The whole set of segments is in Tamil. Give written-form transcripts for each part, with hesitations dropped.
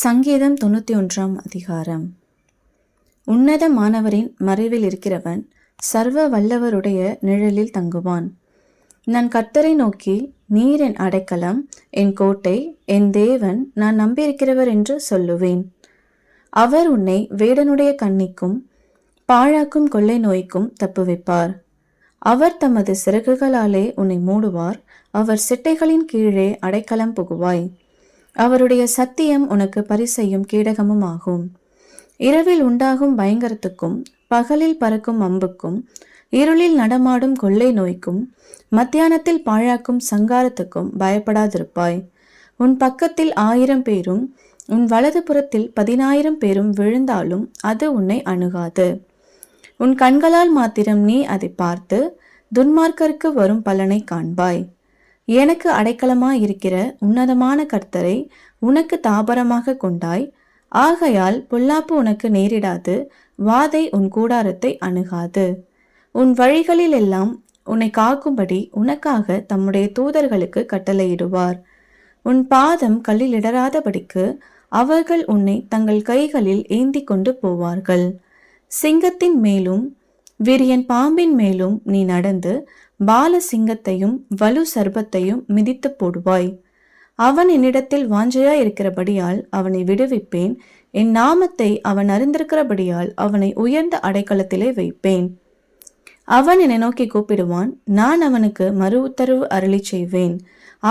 சங்கீதம் 91 அதிகாரம். உன்னதமானவரின் மறைவில் இருக்கிறவன் சர்வ வல்லவருடைய நிழலில் தங்குவான். நான் கர்த்தரை நோக்கி, நீர் என் அடைக்கலம், என் கோட்டை, என் தேவன், நான் நம்பியிருக்கிறவர் என்று சொல்லுவேன். அவர் உன்னை வேடனுடைய கண்ணிக்கும் பாழாக்கும் கொள்ளை நோய்க்கும் தப்புவிப்பார். அவர் தமது சிறகுகளாலே உன்னை மூடுவார். அவர் சிட்டைகளின் கீழே அடைக்கலம் புகுவாய். அவருடைய சத்தியம் உனக்கு பரிசையும் கேடகமும் ஆகும். இரவில் உண்டாகும் பயங்கரத்துக்கும் பகலில் பறக்கும் அம்புக்கும் இருளில் நடமாடும் கொள்ளை நோய்க்கும் மத்தியானத்தில் பாழாக்கும் சங்காரத்துக்கும் பயப்படாதிருப்பாய். உன் பக்கத்தில் 1000 பேரும் உன் வலது புறத்தில் 10,000 பேரும் விழுந்தாலும் அது உன்னை அணுகாது. உன் கண்களால் மாத்திரம் நீ அதை பார்த்து துன்மார்க்கருக்கு வரும் பலனை காண்பாய். எனக்கு அடைக்கலமாயிருக்கிற உன்னதமான கர்த்தரை உனக்கு தாபரமாக கொண்டாய். ஆகையால் பொல்லாப்பு உனக்கு நேரிடாது, வாதை உன் கூடாரத்தை அணுகாது. உன் வழிகளில் எல்லாம் உன்னை காக்கும்படி உனக்காக தம்முடைய தூதர்களுக்கு கட்டளையிடுவார். உன் பாதம் கல்லில் இடராதபடிக்கு அவர்கள் உன்னை தங்கள் கைகளில் ஏந்தி கொண்டு போவார்கள். சிங்கத்தின் மேலும் விரியன் பாம்பின் மேலும் நீ நடந்து பால சிங்கத்தையும் வலு சர்பத்தையும் மிதித்து போடுவாய். அவன் என்னிடத்தில் வாஞ்சையாய் இருக்கிறபடியால் அவனை விடுவிப்பேன். என் நாமத்தை அவன் அறிந்திருக்கிறபடியால் அவனை உயர்ந்த அடைக்கலத்திலே வைப்பேன். அவன் என்னை நோக்கி கூப்பிடுவான், நான் அவனுக்கு மறு உத்தரவு அருளி செய்வேன்.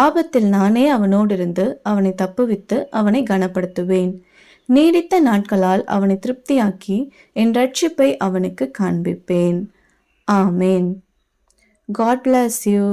ஆபத்தில் நானே அவனோடிருந்து அவனை தப்புவித்து அவனை கனப்படுத்துவேன். நீடித்த நாட்களால் அவனை திருப்தியாக்கி என் ரட்சிப்பை அவனுக்கு காண்பிப்பேன். ஆமேன். God bless you.